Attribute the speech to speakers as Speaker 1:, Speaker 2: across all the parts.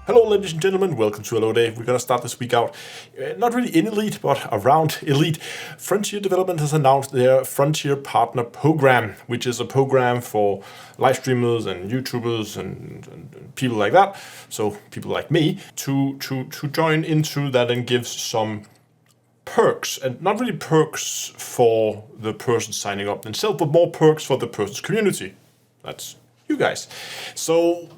Speaker 1: Hello ladies and gentlemen, welcome to Hello Day. We're going to start this week out, not really in Elite, but around Elite. Frontier Development has announced their Frontier Partner Program, which is a program for live streamers and YouTubers and people like that, so people like me, to join into that and give some perks, and not really perks for the person signing up themselves, but more perks for the person's community. That's you guys. So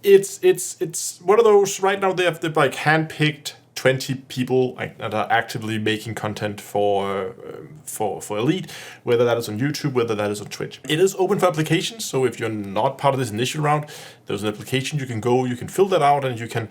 Speaker 1: it's one of those. Right now they have like handpicked 20 people that are actively making content for Elite, whether that is on YouTube, whether that is on Twitch. It is open for applications, so if you're not part of this initial round, there's an application you can go, you can fill that out, and you can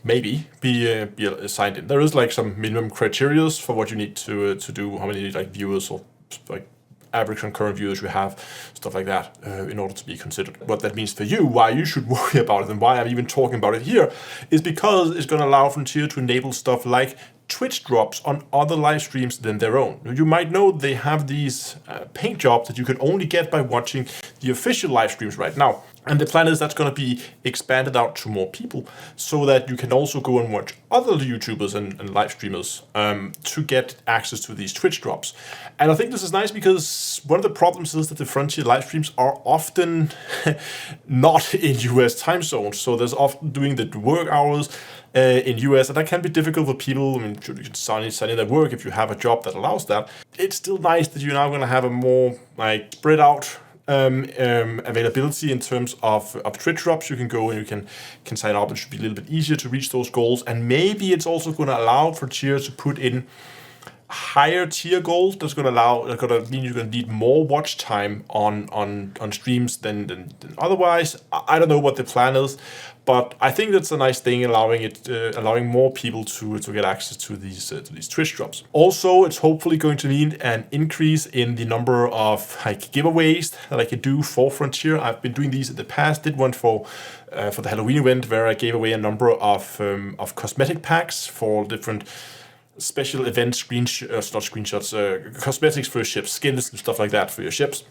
Speaker 1: maybe be signed in. There is like some minimum criteria for what you need to do, how many like viewers or like average concurrent viewers you have, stuff like that, in order to be considered. What that means for you, why you should worry about it, and why I'm even talking about it here, is because it's going to allow Frontier to enable stuff like Twitch drops on other live streams than their own. You might know they have these paint jobs that you can only get by watching the official live streams right now. And the plan is that's going to be expanded out to more people, so that you can also go and watch other YouTubers and live streamers to get access to these Twitch drops. And I think this is nice because one of the problems is that the Frontier live streams are often not in US time zones. So there's often doing the work hours in US, and that can be difficult for people. I mean, you can sign in their work if you have a job that allows that. It's still nice that you're now going to have a more like spread out availability in terms of Twitch drops. You can go and you can sign up. It should be a little bit easier to reach those goals, and maybe it's also going to allow Frontier to put in higher tier goals. That's going to mean you're going to need more watch time on streams than otherwise. I don't know what the plan is, but I think that's a nice thing, allowing more people to get access to these Twitch drops. Also, it's hopefully going to mean an increase in the number of like giveaways that I can do for Frontier. I've been doing these in the past. Did one for the Halloween event where I gave away a number of cosmetic packs for different special event cosmetics for your ships, skins and stuff like that for your ships.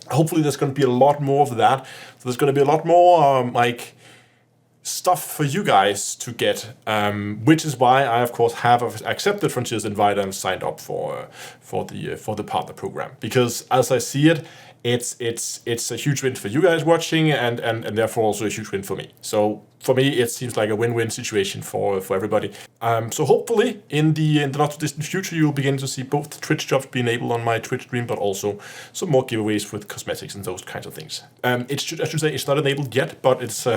Speaker 1: Hopefully there's going to be a lot more of that. So there's going to be a lot more like stuff for you guys to get, which is why I of course have accepted Frontier's invite and signed up for the partner program, because as I see it, it's a huge win for you guys watching, and therefore also a huge win for me. So for me, it seems like a win-win situation for everybody. So hopefully in the not too distant future, you'll begin to see both the Twitch jobs be enabled on my Twitch stream, but also some more giveaways with cosmetics and those kinds of things. I should say it's not enabled yet, but it's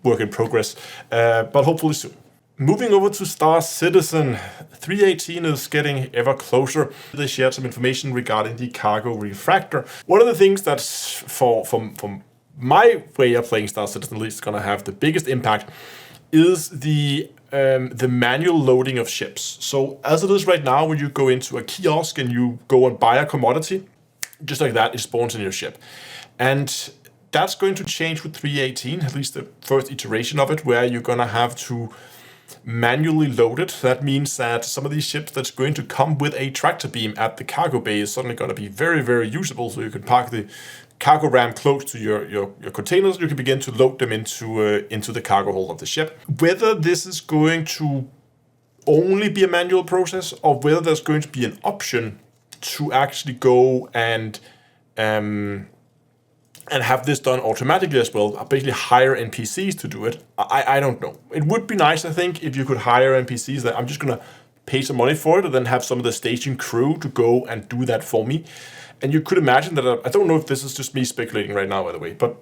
Speaker 1: work in progress, but hopefully soon. Moving over to Star Citizen, 3.18 is getting ever closer. They shared some information regarding the cargo refractor. One of the things that's from my way of playing Star Citizen, at least, going to have the biggest impact is the manual loading of ships. So as it is right now, when you go into a kiosk and you go and buy a commodity, just like that, it spawns in your ship. And that's going to change with 3.18, at least the first iteration of it, where you're going to have to manually load it. That means that some of these ships that's going to come with a tractor beam at the cargo bay is suddenly going to be very, very usable. So you can park the cargo ram close to your containers, and you can begin to load them into the cargo hold of the ship. Whether this is going to only be a manual process, or whether there's going to be an option to actually go and have this done automatically as well, basically hire NPCs to do it, I don't know. It would be nice, I think, if you could hire NPCs that I'm just going to pay some money for it, and then have some of the station crew to go and do that for me. And you could imagine that, I don't know if this is just me speculating right now, by the way, but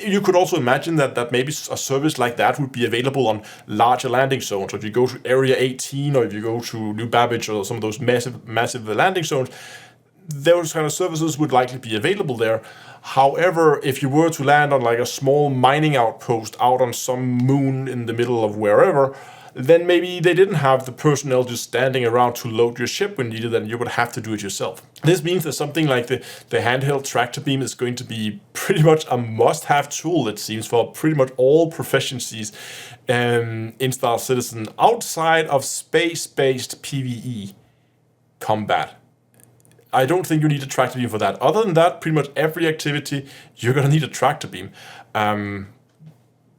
Speaker 1: you could also imagine that maybe a service like that would be available on larger landing zones. So if you go to Area 18, or if you go to New Babbage, or some of those massive landing zones, those kind of services would likely be available there. However, if you were to land on like a small mining outpost out on some moon in the middle of wherever, then maybe they didn't have the personnel just standing around to load your ship when needed, and you would have to do it yourself. This means that something like the handheld tractor beam is going to be pretty much a must-have tool, it seems, for pretty much all proficiencies in Star Citizen outside of space-based PvE combat. I don't think you need a tractor beam for that. Other than that, pretty much every activity, you're going to need a tractor beam.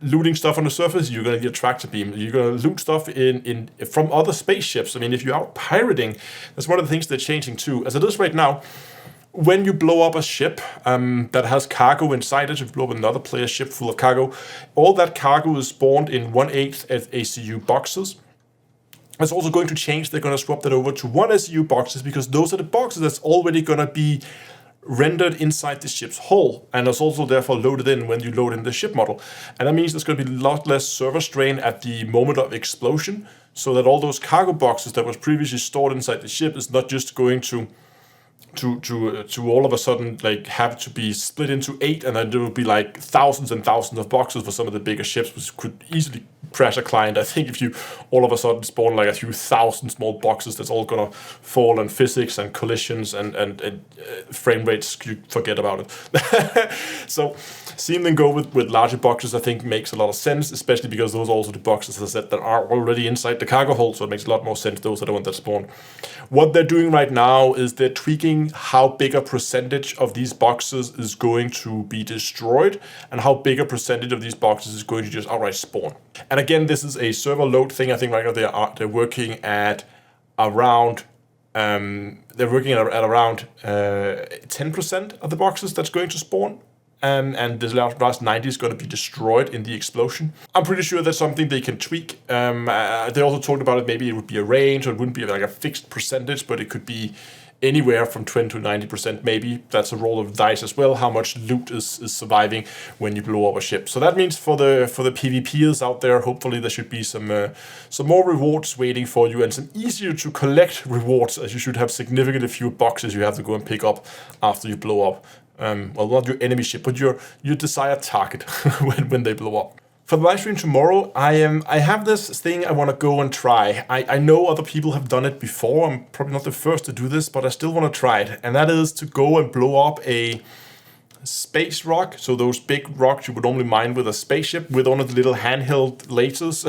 Speaker 1: looting stuff on the surface, you're going to need a tractor beam. You're going to loot stuff from other spaceships. I mean, if you're out pirating, that's one of the things they're changing too. As it is right now, when you blow up a ship that has cargo inside it, if you blow up another player's ship full of cargo, all that cargo is spawned in 1/8 ACU boxes. It's also going to change. They're going to swap that over to 1 ACU boxes, because those are the boxes that's already going to be rendered inside the ship's hull, and it's also therefore loaded in when you load in the ship model. And that means there's going to be a lot less server strain at the moment of explosion, so that all those cargo boxes that was previously stored inside the ship is not just going to all of a sudden like have to be split into 8, and then there will be like thousands and thousands of boxes for some of the bigger ships, which could easily crash a client. I think if you all of a sudden spawn like a few thousand small boxes, that's all gonna fall, and physics and collisions and frame rates, you forget about it. So seeing them go with larger boxes, I think makes a lot of sense, especially because those are also the boxes, as I said, that are already inside the cargo hold, so it makes a lot more sense. Those are the ones that spawn. What they're doing right now is they're tweaking how big a percentage of these boxes is going to be destroyed, and how big a percentage of these boxes is going to just outright spawn. And again, this is a server load thing. I think right now they're working at around 10% of the boxes that's going to spawn. And the last 90 is going to be destroyed in the explosion. I'm pretty sure that's something they can tweak. They also talked about it. Maybe it would be a range, or it wouldn't be like a fixed percentage, but it could be anywhere from 20 to 90%. Maybe that's a roll of dice as well, how much loot is surviving when you blow up a ship. So that means for the PvPers out there, hopefully there should be some more rewards waiting for you, and some easier to collect rewards, as you should have significantly fewer boxes you have to go and pick up after you blow up. Well, not your enemy ship, but your desired target when they blow up. For the live stream tomorrow, I have this thing I want to go and try. I know other people have done it before. I'm probably not the first to do this, but I still want to try it. And that is to go and blow up a space rock. So those big rocks you would normally mine with a spaceship, with one of the little handheld lasers.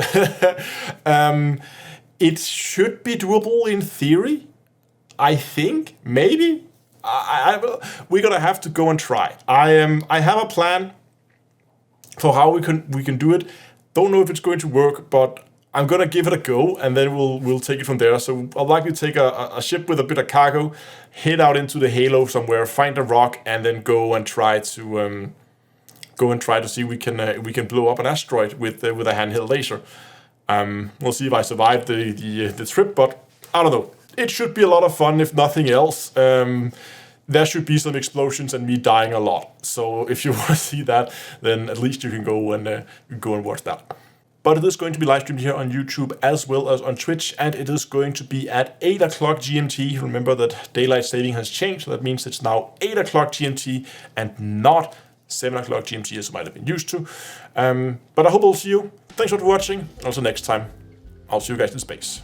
Speaker 1: It should be doable in theory, I think, maybe. We're gonna have to go and try. I have a plan for how we can do it. Don't know if it's going to work, but I'm gonna give it a go, and then we'll take it from there. So I'll likely take a ship with a bit of cargo, head out into the halo somewhere, find a rock, and then go and try to see if we can blow up an asteroid with a handheld laser. We'll see if I survive the trip, but I don't know. It should be a lot of fun, if nothing else. There should be some explosions and me dying a lot. So if you want to see that, then at least you can go and watch that. But it is going to be live streamed here on YouTube as well as on Twitch, and it is going to be at 8 o'clock GMT. Remember that daylight saving has changed, so that means it's now 8 o'clock GMT and not 7 o'clock GMT as you might have been used to. But I hope I'll see you. Thanks for watching. Also next time, I'll see you guys in space.